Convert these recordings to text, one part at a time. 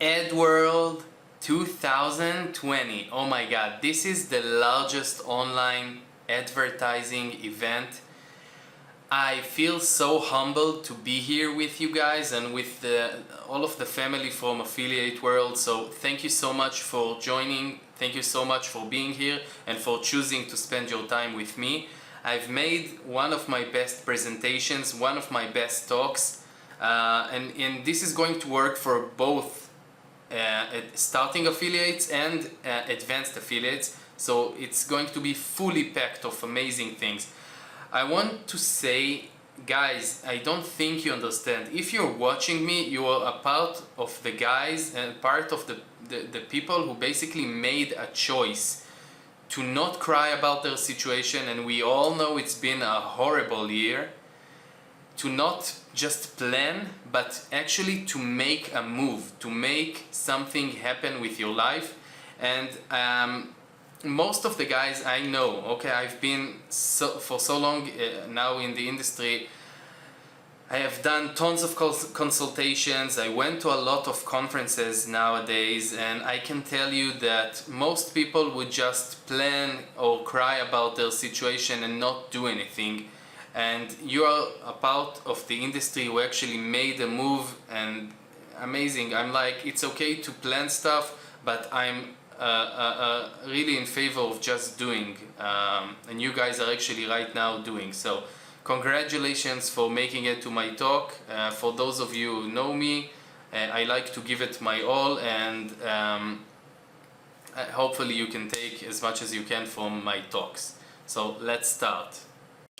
Ad World 2020. Oh my god, this is the largest online advertising event. I feel so humbled to be here with you guys and with all of the family from Affiliate World. So thank you so much for joining. Thank you so much for being here and for choosing to spend your time with me. I've made one of my best presentations, one of my best talks, and this is going to work for both starting affiliates and advanced affiliates. So it's going to be fully packed of amazing things. I want to say, guys, I don't think you understand. If you're watching me, you are a part of the guys and part of the people who basically made a choice to not cry about their situation, and we all know it's been a horrible year. To not just plan, but actually to make a move, to make something happen with your life. And most of the guys I know, okay, I've been for so long now in the industry. I have done tons of consultations. I went to a lot of conferences nowadays, and I can tell you that most people would just plan or cry about their situation and not do anything. And you are a part of the industry who actually made a move, and amazing. I'm like, it's okay to plan stuff, but I'm really in favor of just doing, and you guys are actually right now doing. So congratulations for making it to my talk. For those of you who know me, I like to give it my all, and hopefully you can take as much as you can from my talks. So let's start.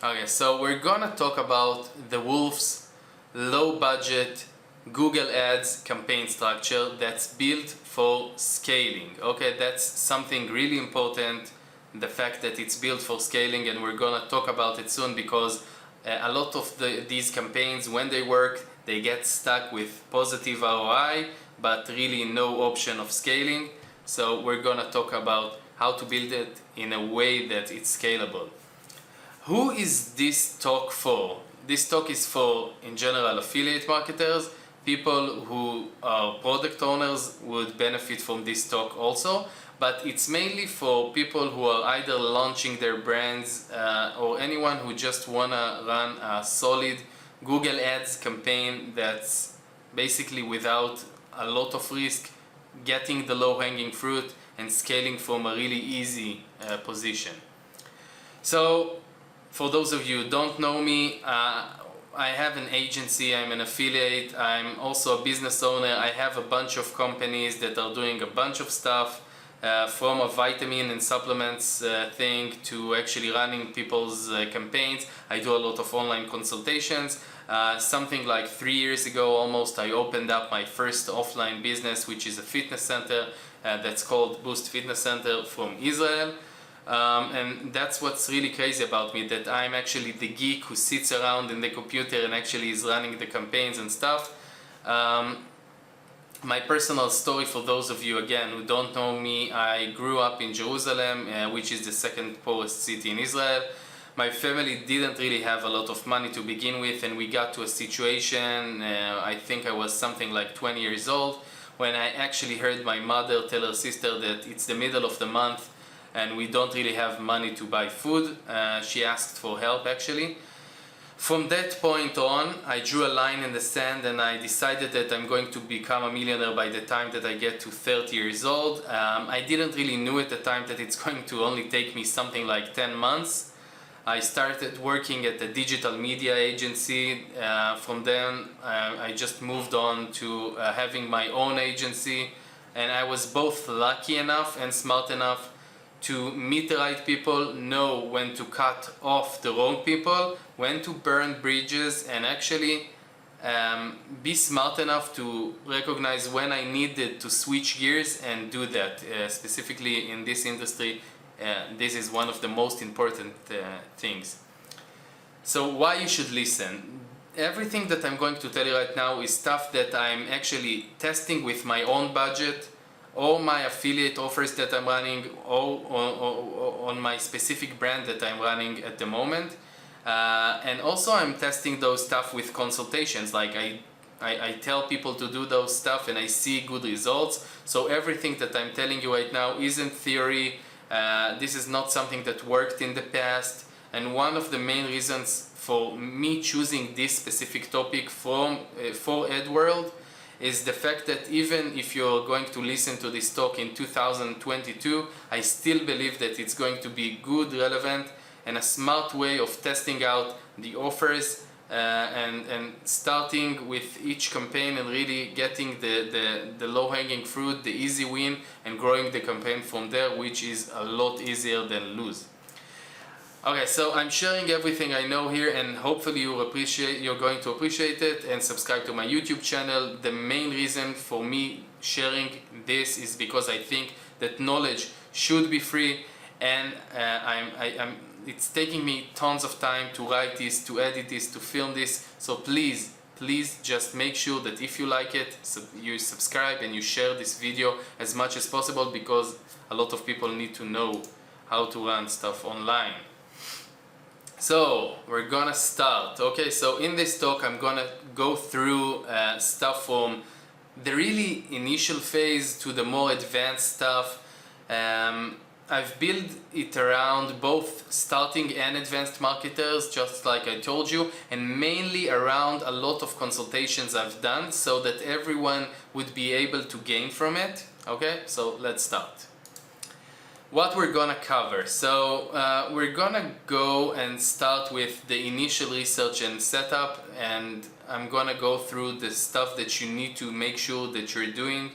Okay, so we're gonna talk about the Wolf's low budget Google Ads campaign structure that's built for scaling. Okay, that's something really important, the fact that it's built for scaling, and we're gonna talk about it soon, because a lot of these campaigns, when they work, they get stuck with positive ROI but really no option of scaling. So we're gonna talk about how to build it in a way that it's scalable. Who is this talk for? This talk is for, in general, affiliate marketers. People who are product owners would benefit from this talk also, but it's mainly for people who are either launching their brands or anyone who just wanna run a solid Google Ads campaign that's basically without a lot of risk, getting the low-hanging fruit and scaling from a really easy position. So for those of you who don't know me, I have an agency, I'm an affiliate, I'm also a business owner. I have a bunch of companies that are doing a bunch of stuff, from a vitamin and supplements thing to actually running people's campaigns. I do a lot of online consultations. Something like 3 years ago almost, I opened up my first offline business, which is a fitness center that's called Boost Fitness Center from Israel. And that's what's really crazy about me, that I'm actually the geek who sits around in the computer and actually is running the campaigns and stuff. My personal story, for those of you again who don't know me, I grew up in Jerusalem, which is the second poorest city in Israel. My family didn't really have a lot of money to begin with, and we got to a situation, I think I was something like 20 years old, when I actually heard my mother tell her sister that it's the middle of the month and we don't really have money to buy food. She asked for help actually. From that point on, I drew a line in the sand and I decided that I'm going to become a millionaire by the time that I get to 30 years old. I didn't really know at the time that it's going to only take me something like 10 months. I started working at a digital media agency. From then I just moved on to having my own agency, and I was both lucky enough and smart enough to meet the right people, know when to cut off the wrong people, when to burn bridges, and actually be smart enough to recognize when I needed to switch gears and do that. Specifically in this industry, this is one of the most important things. So why you should listen? Everything that I'm going to tell you right now is stuff that I'm actually testing with my own budget, all my affiliate offers that I'm running, or on my specific brand that I'm running at the moment. And also I'm testing those stuff with consultations. Like I tell people to do those stuff and I see good results. So everything that I'm telling you right now isn't theory. This is not something that worked in the past. And one of the main reasons for me choosing this specific topic for AdWorld is the fact that even if you're going to listen to this talk in 2022, I still believe that it's going to be good, relevant, and a smart way of testing out the offers and starting with each campaign and really getting the low-hanging fruit, the easy win, and growing the campaign from there, which is a lot easier than lose. Okay, so I'm sharing everything I know here, and hopefully you're going to appreciate it and subscribe to my YouTube channel. The main reason for me sharing this is because I think that knowledge should be free, and it's taking me tons of time to write this, to edit this, to film this. So please just make sure that if you like it, you subscribe and you share this video as much as possible, because a lot of people need to know how to run stuff online. So we're gonna start. Okay, so in this talk I'm gonna go through stuff from the really initial phase to the more advanced stuff. I've built it around both starting and advanced marketers, just like I told you, and mainly around a lot of consultations I've done so that everyone would be able to gain from it. Okay, so let's start. What we're gonna cover. So we're gonna go and start with the initial research and setup, and I'm gonna go through the stuff that you need to make sure that you're doing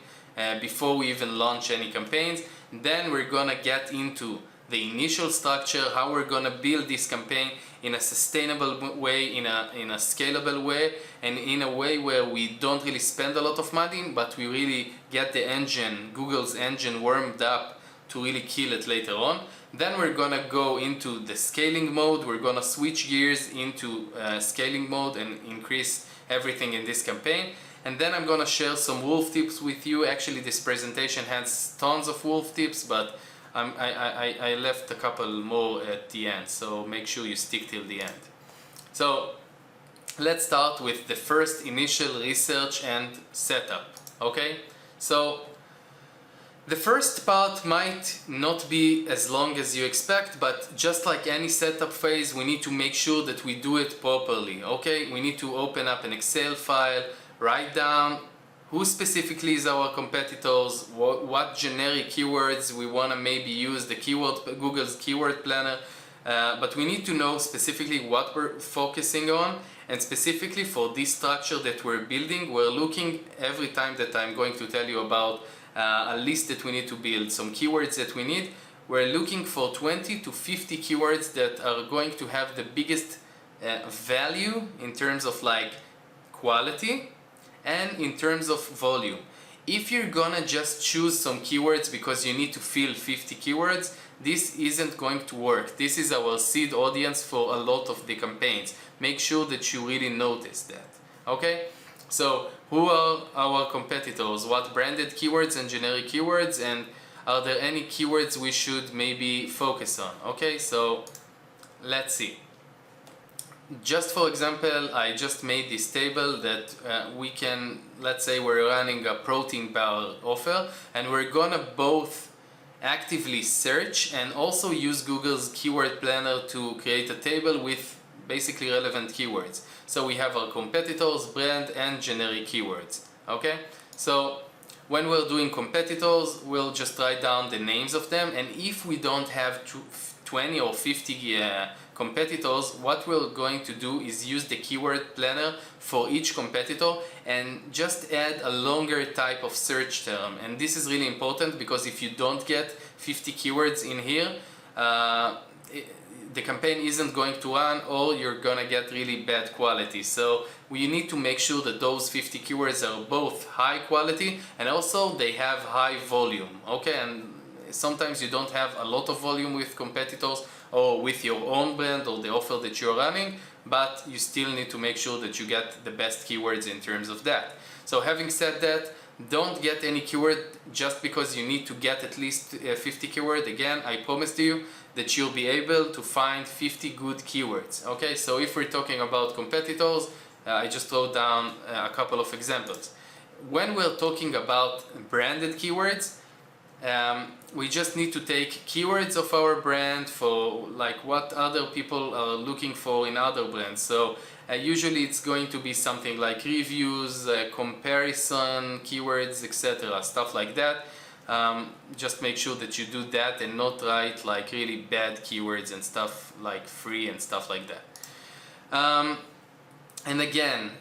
before we even launch any campaigns. Then we're gonna get into the initial structure, how we're gonna build this campaign in a sustainable way, in a scalable way, and in a way where we don't really spend a lot of money, but we really get the engine, Google's engine, warmed up to really kill it later on. Then we're gonna go into the scaling mode. We're gonna switch gears into scaling mode and increase everything in this campaign. And then I'm gonna share some wolf tips with you. Actually, this presentation has tons of wolf tips, but I left a couple more at the end, so make sure you stick till the end. So let's start with the first initial research and setup. Okay, so the first part might not be as long as you expect, but just like any setup phase, we need to make sure that we do it properly. Okay, we need to open up an Excel file, write down who specifically is our competitors, what generic keywords we want to maybe use, Google's keyword planner, but we need to know specifically what we're focusing on. And specifically for this structure that we're building, we're looking every time that I'm going to tell you about a list that we need to build, some keywords that we need. We're looking for 20 to 50 keywords that are going to have the biggest value in terms of like quality and in terms of volume. If you're gonna just choose some keywords because you need to fill 50 keywords, this isn't going to work. This is our seed audience for a lot of the campaigns. Make sure that you really notice that. Okay? So who are our competitors? What branded keywords and generic keywords? And are there any keywords we should maybe focus on? Okay, so let's see. Just for example, I just made this table that we can, let's say we're running a protein bar offer, and we're gonna both actively search and also use Google's keyword planner to create a table with basically relevant keywords. So we have our competitors, brand, and generic keywords. Okay? So when we're doing competitors, we'll just write down the names of them, and if we don't have 20 or 50 competitors, what we're going to do is use the keyword planner for each competitor and just add a longer type of search term. And this is really important because if you don't get 50 keywords in here, the campaign isn't going to run, or you're gonna get really bad quality. So we need to make sure that those 50 keywords are both high quality and also they have high volume. Okay, and sometimes you don't have a lot of volume with competitors or with your own brand or the offer that you're running, but you still need to make sure that you get the best keywords in terms of that. So having said that, don't get any keyword just because you need to get at least 50 keywords. Again, I promise to you that you'll be able to find 50 good keywords. Okay, so if we're talking about competitors, I just wrote down a couple of examples. When we're talking about branded keywords, we just need to take keywords of our brand for like what other people are looking for in other brands. So usually it's going to be something like reviews, comparison, keywords, etc. Stuff like that. Just make sure that you do that and not write like really bad keywords and stuff like free and stuff like that. And again,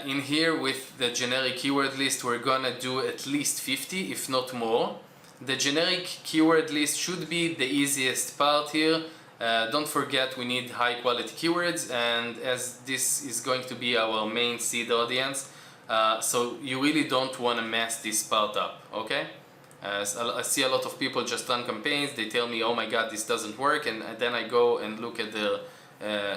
in here with the generic keyword list, we're gonna do at least 50, if not more. The generic keyword list should be the easiest part here. Don't forget we need high quality keywords, and as this is going to be our main seed audience, so you really don't want to mess this part up, okay? I see a lot of people just run campaigns, they tell me, oh my god, this doesn't work, and then I go and look at the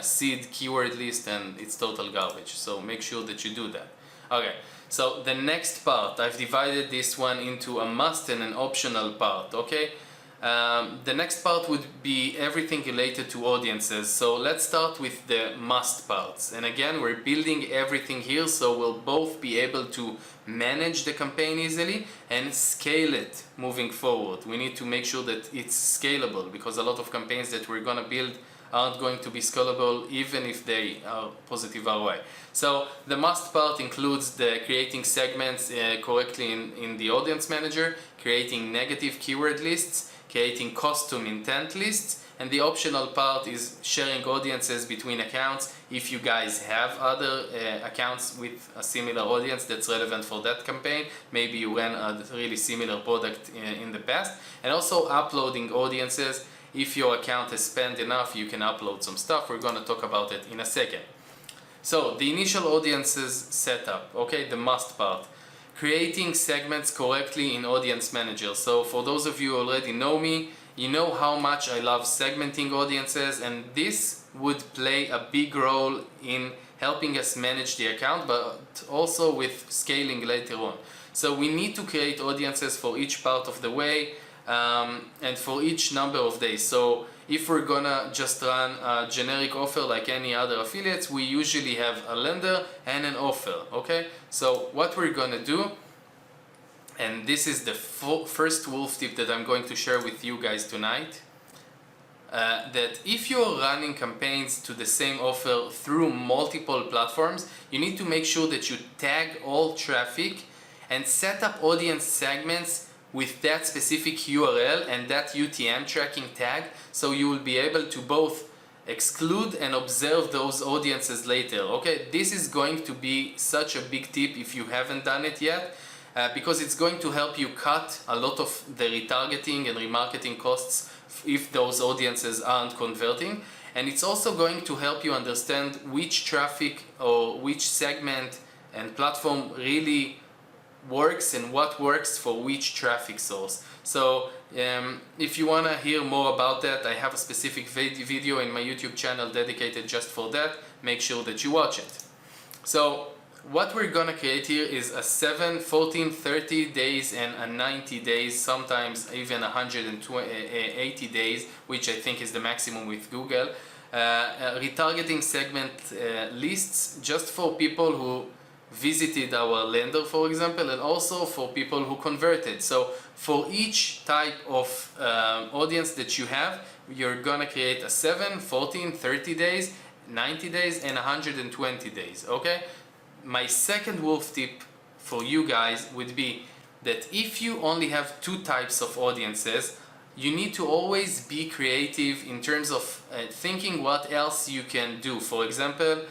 seed keyword list and it's total garbage. So make sure that you do that. Okay, so the next part, I've divided this one into a must and an optional part, okay? The next part would be everything related to audiences. So let's start with the must parts. And again, we're building everything here so we'll both be able to manage the campaign easily and scale it moving forward. We need to make sure that it's scalable, because a lot of campaigns that we're gonna build aren't going to be scalable even if they are positive ROI. So the must part includes the creating segments correctly in the audience manager, creating negative keyword lists, creating custom intent lists, and the optional part is sharing audiences between accounts if you guys have other accounts with a similar audience that's relevant for that campaign. Maybe you ran a really similar product in the past. And also uploading audiences. If your account has spent enough, you can upload some stuff. We're going to talk about it in a second. So the initial audiences setup, okay, the must part. Creating segments correctly in Audience Manager. So for those of you who already know me, you know how much I love segmenting audiences, and this would play a big role in helping us manage the account, but also with scaling later on. So we need to create audiences for each part of the way, and for each number of days. So if we're gonna just run a generic offer like any other affiliates, we usually have a lender and an offer, okay? So what we're gonna do, and this is the first wolf tip that I'm going to share with you guys tonight, that if you're running campaigns to the same offer through multiple platforms, you need to make sure that you tag all traffic and set up audience segments with that specific URL and that UTM tracking tag, so you will be able to both exclude and observe those audiences later. Okay, this is going to be such a big tip if you haven't done it yet, because it's going to help you cut a lot of the retargeting and remarketing costs if those audiences aren't converting, and it's also going to help you understand which traffic or which segment and platform really works and what works for which traffic source. So if you want to hear more about that, I have a specific video in my YouTube channel dedicated just for that. Make sure that you watch it. So what we're gonna create here is a 7, 14, 30 days and a 90 days, sometimes even 180 days, which I think is the maximum with Google. Retargeting segment lists just for people who visited our lender, for example, and also for people who converted. So for each type of audience that you have, you're gonna create a 7, 14, 30 days, 90 days, and 120 days, okay? My second wolf tip for you guys would be that if you only have two types of audiences, you need to always be creative in terms of thinking what else you can do. For example,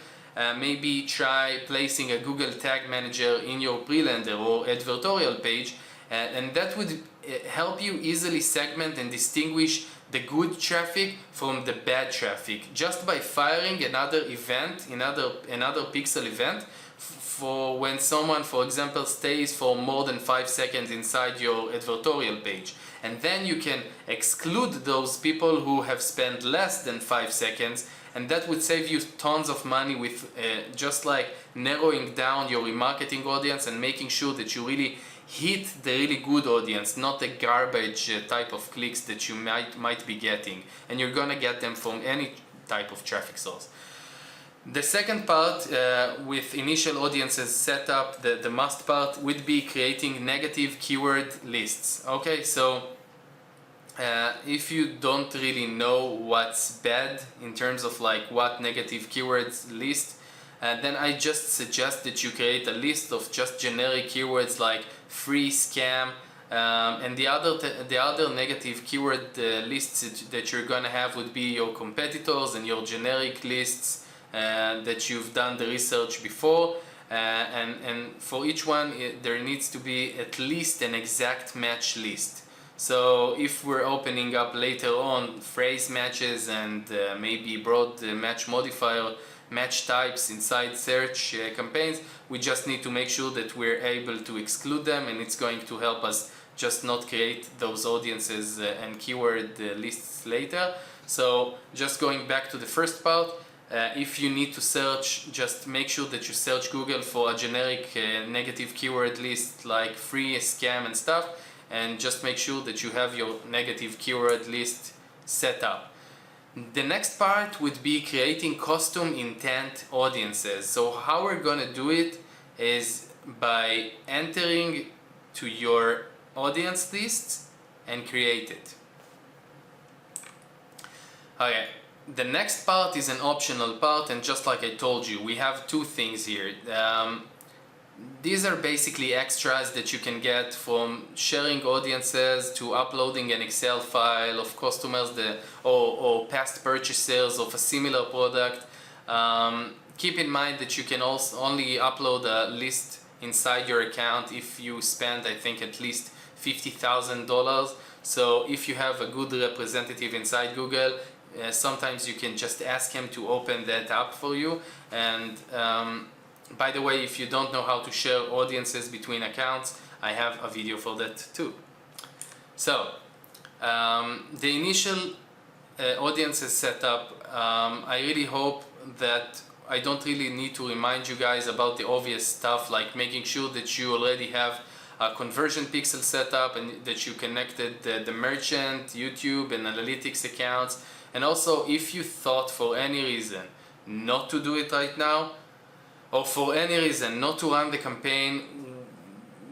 maybe try placing a Google Tag Manager in your pre-lender or advertorial page, and that would help you easily segment and distinguish the good traffic from the bad traffic just by firing another event, another pixel event for when someone, for example, stays for more than 5 seconds inside your advertorial page. And then you can exclude those people who have spent less than 5 seconds, and that would save you tons of money with just like narrowing down your remarketing audience and making sure that you really hit the really good audience, not the garbage type of clicks that you might be getting, and you're gonna get them from any type of traffic source. The second part with initial audiences setup, the must part would be creating negative keyword lists. Okay, so if you don't really know what's bad in terms of like what negative keywords list, then I just suggest that you create a list of just generic keywords like free, scam, and the other negative keyword lists that you're gonna have would be your competitors and your generic lists that you've done the research before, and for each one there needs to be at least an exact match list. So if we're opening up later on phrase matches and maybe broad match modifier match types inside search campaigns, we just need to make sure that we're able to exclude them, and it's going to help us just not create those audiences and keyword lists later. So just going back to the first part, if you need to search, just make sure that you search Google for a generic negative keyword list like free, scam and stuff, and just make sure that you have your negative keyword list set up. The next part would be creating custom intent audiences. So how we're gonna do it is by entering to your audience lists and create it. Okay, the next part is an optional part, and just like I told you, we have two things here. These are basically extras that you can get from sharing audiences to uploading an Excel file of customers or past purchasers of a similar product. Keep in mind that you can also only upload a list inside your account if you spend, I think, at least $50,000. So if you have a good representative inside Google, sometimes you can just ask him to open that up for you. And by the way, if you don't know how to share audiences between accounts, I have a video for that too. So, the initial audiences setup, I really hope that I don't really need to remind you guys about the obvious stuff, like making sure that you already have a conversion pixel setup and that you connected the merchant, YouTube and analytics accounts. And also, if you thought for any reason not to do it right now, or for any reason not to run the campaign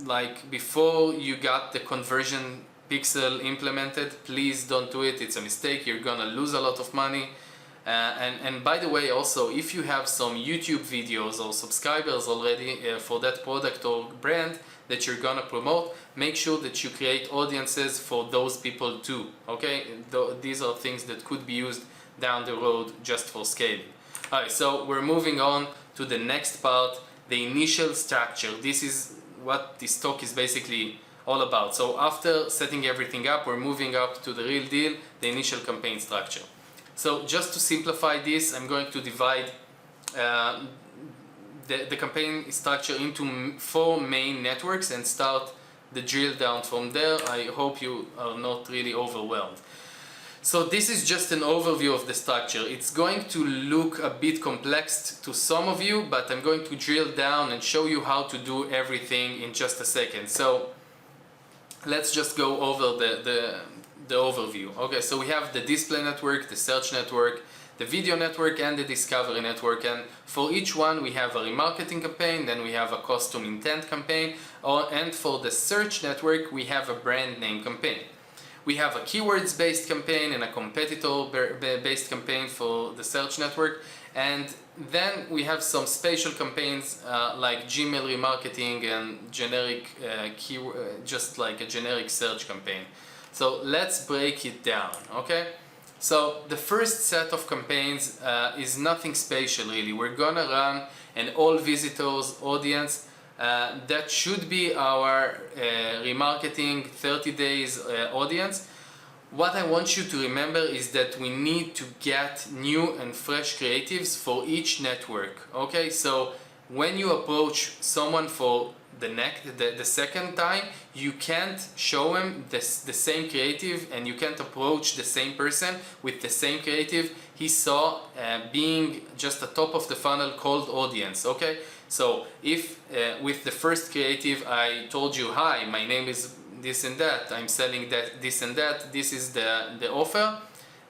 like before you got the conversion pixel implemented, please don't do it. It's a mistake. You're gonna lose a lot of money. And by the way, also, if you have some YouTube videos or subscribers already for that product or brand that you're gonna promote, make sure that you create audiences for those people too, okay? These are things that could be used down the road just for scaling. Alright, so we're moving on to the next part, the initial structure. This is what this talk is basically all about. So after setting everything up, we're moving up to the real deal, the initial campaign structure. So just to simplify this, I'm going to divide the campaign structure into 4 main networks and start the drill down from there. I hope you are not really overwhelmed. So this is just an overview of the structure. It's going to look a bit complex to some of you, but I'm going to drill down and show you how to do everything in just a second. So let's just go over the overview. Okay, so we have the display network, the search network, the video network and the discovery network, and for each one we have a remarketing campaign, then we have a custom intent campaign, and for the search network we have a brand name campaign. We have a keywords based campaign and a competitor based campaign for the search network, and then we have some spatial campaigns like Gmail remarketing and generic just like a generic search campaign. So let's break it down, okay? So the first set of campaigns is nothing special really. We're gonna run an all visitors audience. That should be our remarketing 30 days audience. What I want you to remember is that we need to get new and fresh creatives for each network. Okay, so when you approach someone for the second time, you can't show him the same creative, and you can't approach the same person with the same creative he saw being just a top of the funnel cold audience. Okay, so if with the first creative I told you, hi, my name is this and that, I'm selling that, this and that, this is the offer.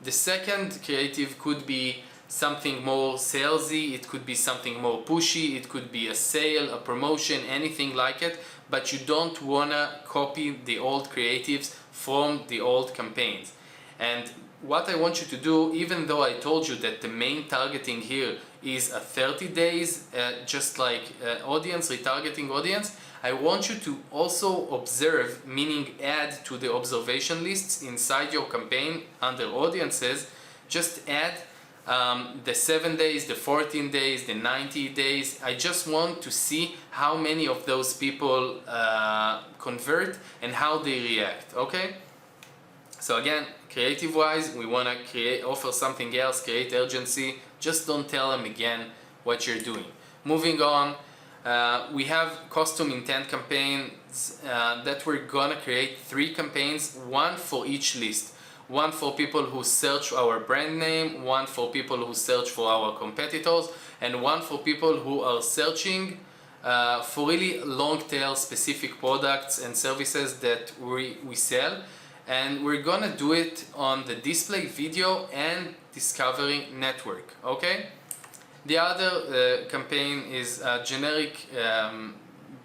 The second creative could be something more salesy, it could be something more pushy, it could be a sale, a promotion, anything like it, but you don't wanna copy the old creatives from the old campaigns. And what I want you to do, even though I told you that the main targeting here is a 30 days, just like audience, retargeting audience, I want you to also observe, meaning add to the observation lists inside your campaign under audiences, just add the 7 days, the 14 days, the 90 days. I just want to see how many of those people convert and how they react, okay? So again, creative wise, we want to offer something else, create urgency. Just don't tell them again what you're doing. Moving on, we have custom intent campaigns that we're gonna create 3 campaigns, one for each list. One for people who search our brand name, one for people who search for our competitors, and one for people who are searching for really long tail specific products and services that we sell. And we're gonna do it on the display, video, and discovery network, okay? The other campaign is a generic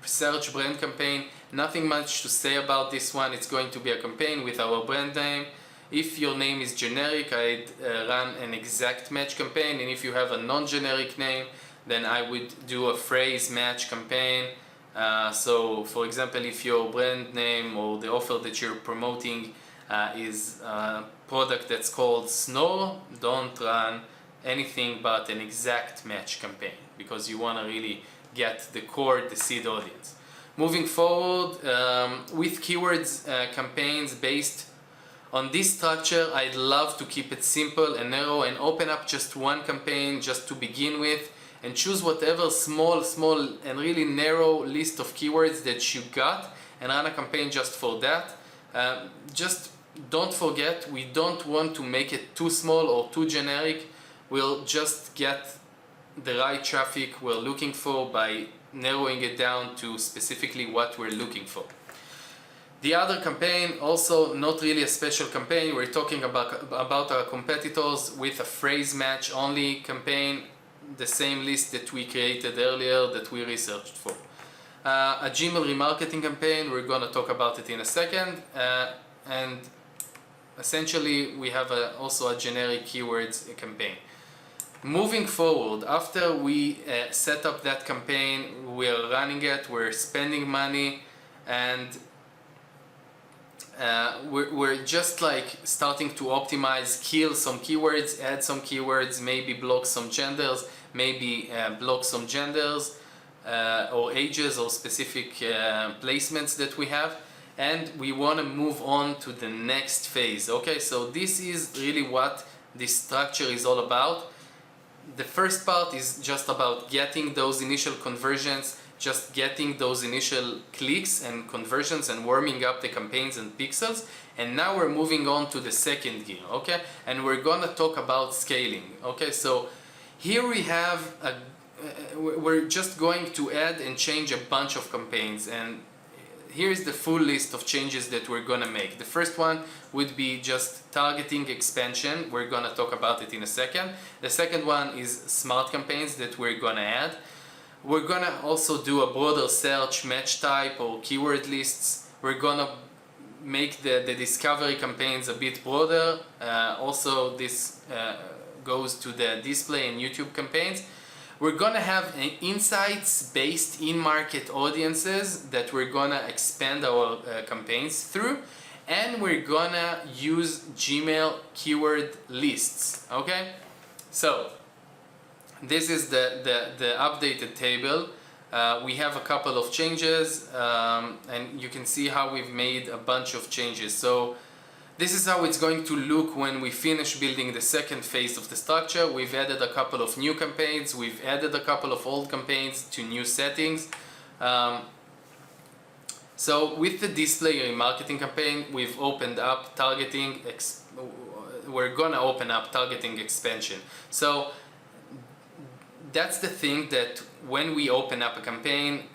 search brand campaign. Nothing much to say about this one. It's going to be a campaign with our brand name. If your name is generic, I'd run an exact match campaign, and if you have a non-generic name, then I would do a phrase match campaign. So for example, if your brand name or the offer that you're promoting is a product that's called Snore, don't run anything but an exact match campaign, because you want to really get the core, the seed audience. Moving forward, with keywords campaigns based on this structure, I'd love to keep it simple and narrow and open up just one campaign just to begin with, and choose whatever small and really narrow list of keywords that you got and run a campaign just for that. Just don't forget, we don't want to make it too small or too generic. We'll just get the right traffic we're looking for by narrowing it down to specifically what we're looking for. The other campaign, also not really a special campaign, we're talking about our competitors with a phrase match only campaign, the same list that we created earlier that we researched for. A Gmail remarketing campaign, we're going to talk about it in a second, and essentially we have also a generic keywords campaign. Moving forward, after we set up that campaign, we're running it, we're spending money, and we're just like starting to optimize, kill some keywords, add some keywords, maybe block some genders, maybe block some genders or ages or specific placements that we have, and we want to move on to the next phase. Okay, so this is really what this structure is all about. The first part is just about getting those initial conversions, just getting those initial clicks and conversions and warming up the campaigns and pixels. And now we're moving on to the second gear, okay? And we're gonna talk about scaling, okay? So here we have we're just going to add and change a bunch of campaigns, and here's the full list of changes that we're gonna make. The first one would be just targeting expansion. We're gonna talk about it in a second. The second one is smart campaigns that we're gonna add. We're gonna also do a broader search match type or keyword lists. We're gonna make the discovery campaigns a bit broader. Also this goes to the display and YouTube campaigns. We're gonna have an insights-based in-market audiences that we're gonna expand our campaigns through, and we're gonna use Gmail keyword lists, okay? So this is the updated table. We have a couple of changes, and you can see how we've made a bunch of changes. So this is how it's going to look when we finish building the second phase of the structure. We've added a couple of new campaigns, we've added a couple of old campaigns to new settings. So with the display remarketing campaign, we've opened up targeting, we're gonna open up targeting expansion. So that's the thing, that when we open up a campaign,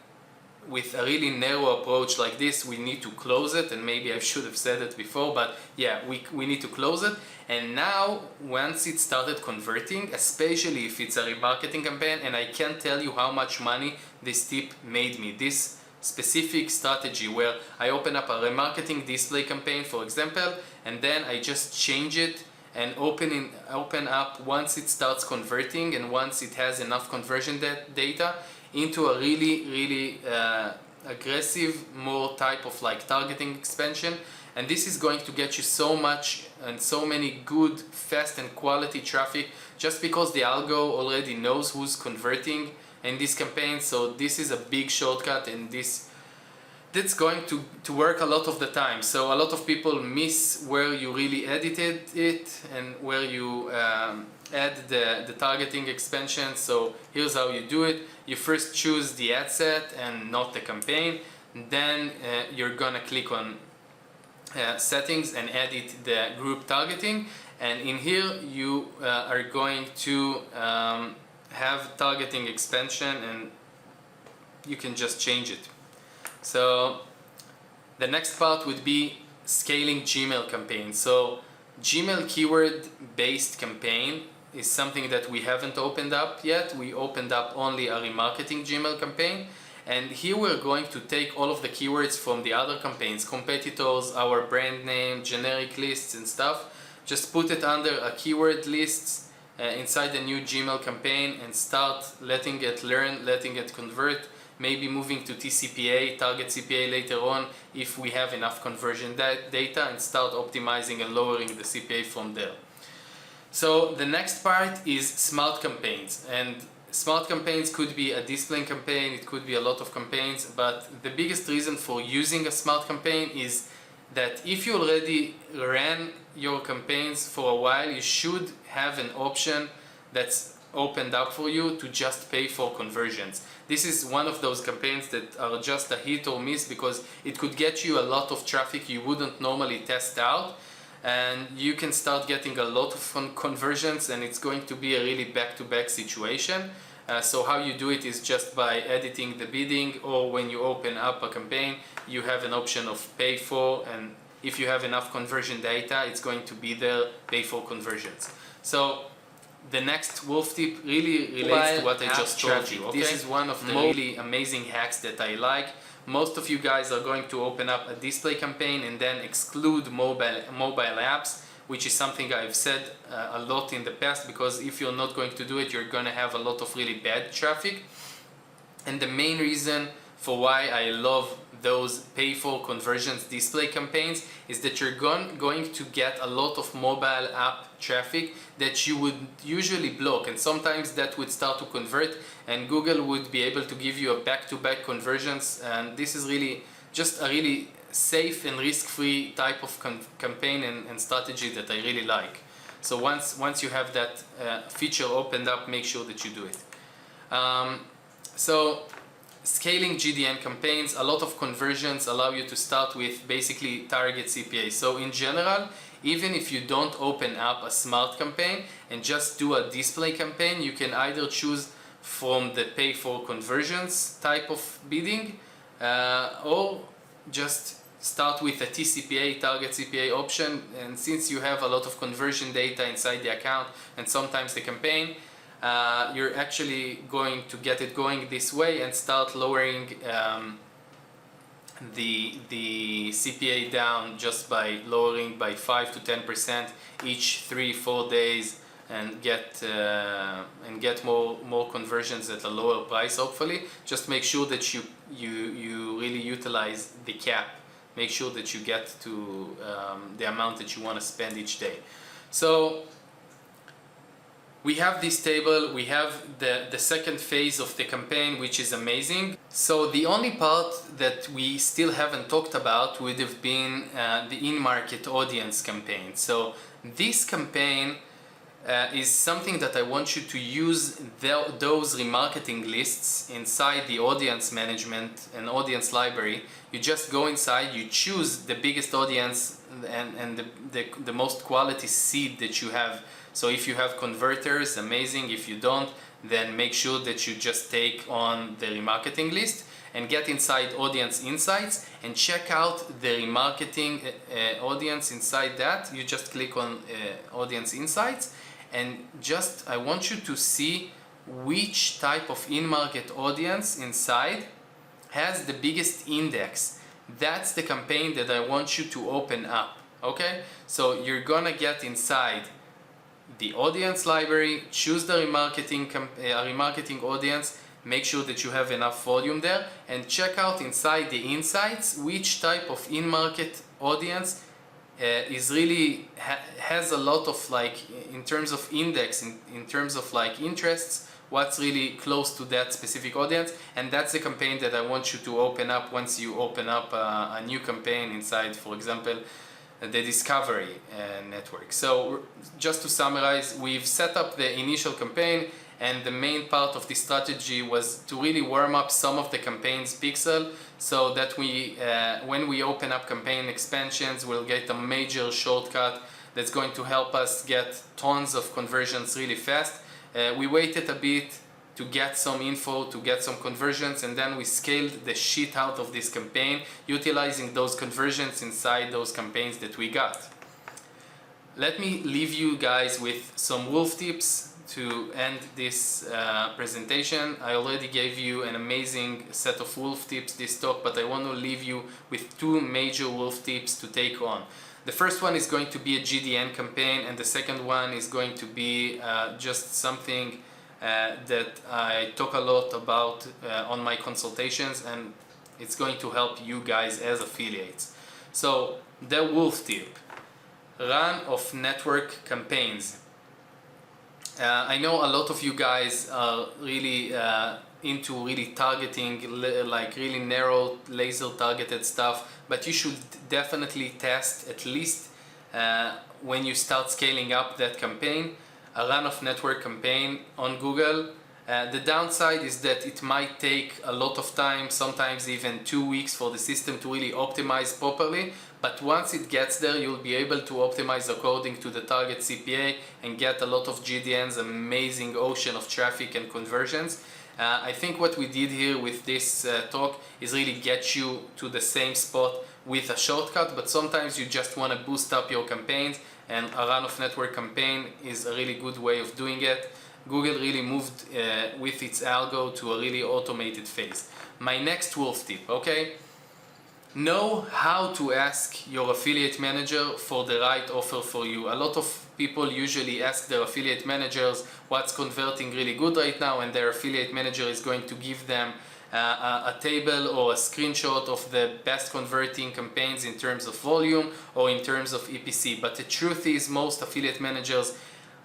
with a really narrow approach like this, we need to close it, and maybe I should have said it before, but yeah, we need to close it. And now, once it started converting, especially if it's a remarketing campaign, and I can't tell you how much money this tip made me. This specific strategy where I open up a remarketing display campaign, for example, and then I just change it and open up once it starts converting and once it has enough conversion data into a really aggressive, more type of like targeting expansion. And this is going to get you so much and so many good, fast and quality traffic just because the algo already knows who's converting in this campaign. So this is a big shortcut, and that's going to work a lot of the time. So a lot of people miss where you really edited it and where you add the targeting expansion. So here's how you do it. You first choose the ad set and not the campaign. Then you're gonna click on settings and edit the group targeting. And in here you are going to have targeting expansion, and you can just change it. So the next part would be scaling Gmail campaigns. So Gmail keyword based campaign is something that we haven't opened up yet. We opened up only a remarketing Gmail campaign, and here we're going to take all of the keywords from the other campaigns, competitors, our brand name, generic lists and stuff, just put it under a keyword list inside the new Gmail campaign and start letting it learn, letting it convert, maybe moving to TCPA, target CPA later on if we have enough conversion data, and start optimizing and lowering the CPA from there. So the next part is smart campaigns, and smart campaigns could be a display campaign, it could be a lot of campaigns, but the biggest reason for using a smart campaign is that if you already ran your campaigns for a while, you should have an option that's opened up for you to just pay for conversions. This is one of those campaigns that are just a hit or miss because it could get you a lot of traffic you wouldn't normally test out, and you can start getting a lot of conversions, and it's going to be a really back-to-back situation. So how you do it is just by editing the bidding, or when you open up a campaign you have an option of pay for, and if you have enough conversion data it's going to be there, pay for conversions. So the next wolf tip really relates to what I just told you. Okay? This is one of the really amazing hacks that I like. Most of you guys are going to open up a display campaign and then exclude mobile apps, which is something I've said a lot in the past, because if you're not going to do it, you're going to have a lot of really bad traffic. And the main reason for why I love those pay for conversions display campaigns is that you're going to get a lot of mobile app traffic that you would usually block, and sometimes that would start to convert, and Google would be able to give you a back-to-back conversions. And this is really just a really safe and risk-free type of campaign and strategy that I really like. So once you have that feature opened up, make sure that you do it. So scaling GDN campaigns, a lot of conversions allow you to start with basically target CPA. So in general, even if you don't open up a smart campaign and just do a display campaign, you can either choose from the pay for conversions type of bidding, or just start with a TCPA, target CPA option. And since you have a lot of conversion data inside the account and sometimes the campaign, you're actually going to get it going this way and start lowering the CPA down just by lowering by 5 to 10% each 3-4 days, and get more conversions at a lower price. Hopefully, just make sure that you really utilize the cap. Make sure that you get to the amount that you want to spend each day. So we have this table, we have the second phase of the campaign, which is amazing. So the only part that we still haven't talked about would have been the InMarket Audience campaign. So this campaign is something that I want you to use those remarketing lists inside the audience management and audience library. You just go inside, you choose the biggest audience and the most quality seed that you have. So if you have converters, amazing. If you don't, then make sure that you just take on the remarketing list. and get inside Audience Insights and check out the remarketing audience inside that. You just click on Audience Insights, and I want you to see which type of in-market audience inside has the biggest index. That's the campaign that I want you to open up. Okay, so you're gonna get inside the audience library, choose the remarketing audience, make sure that you have enough volume there, and check out inside the insights which type of in-market audience is really has a lot of, like, in terms of index, in terms of like interests, what's really close to that specific audience. And that's the campaign that I want you to open up once you open up a new campaign inside, for example, the Discovery network. So just to summarize, we've set up the initial campaign, and the main part of the strategy was to really warm up some of the campaigns pixel, so that when we open up campaign expansions, we'll get a major shortcut that's going to help us get tons of conversions really fast. We waited a bit to get some info, to get some conversions, and then we scaled the shit out of this campaign, utilizing those conversions inside those campaigns that we got. Let me leave you guys with some wolf tips to end this presentation. I already gave you an amazing set of wolf tips this talk, but I want to leave you with two major wolf tips to take on. The first one is going to be a GDN campaign, and the second one is going to be just something that I talk a lot about on my consultations, and it's going to help you guys as affiliates. So the wolf tip: run of network campaigns. I know a lot of you guys are really into really targeting, like really narrow laser targeted stuff, but you should definitely test, at least when you start scaling up that campaign, a run of network campaign on Google. The downside is that it might take a lot of time, sometimes even 2 weeks, for the system to really optimize properly. But once it gets there, you'll be able to optimize according to the target CPA and get a lot of GDNs, amazing ocean of traffic and conversions. I think what we did here with this talk is really get you to the same spot with a shortcut, but sometimes you just want to boost up your campaigns, and a run of network campaign is a really good way of doing it. Google really moved with its algo to a really automated phase. My next wolf tip, okay? Know how to ask your affiliate manager for the right offer for you. A lot of people usually ask their affiliate managers what's converting really good right now, and their affiliate manager is going to give them a table or a screenshot of the best converting campaigns in terms of volume or in terms of EPC. But the truth is, most affiliate managers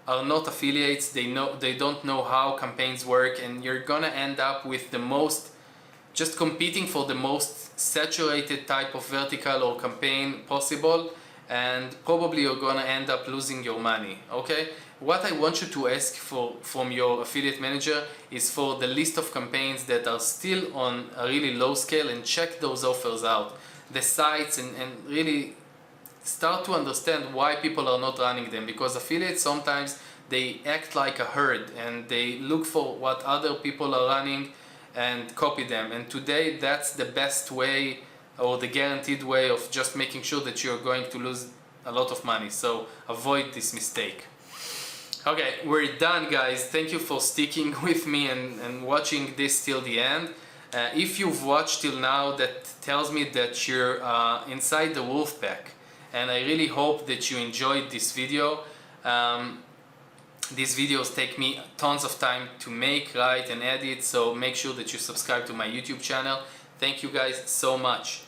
are not affiliates. They don't know how campaigns work, and you're gonna end up with just competing for the most saturated type of vertical or campaign possible, and probably you're gonna end up losing your money. Okay, what I want you to ask for from your affiliate manager is for the list of campaigns that are still on a really low scale, and check those offers out, the sites, and really start to understand why people are not running them. Because affiliates, sometimes they act like a herd and they look for what other people are running and copy them. And today, that's the best way, or the guaranteed way, of just making sure that you're going to lose a lot of money. So avoid this mistake. Okay, we're done, guys. Thank you for sticking with me and watching this till the end. If you've watched till now, that tells me that you're inside the wolf pack, and I really hope that you enjoyed this video. These videos take me tons of time to make, write, and edit, so make sure that you subscribe to my YouTube channel. Thank you guys so much.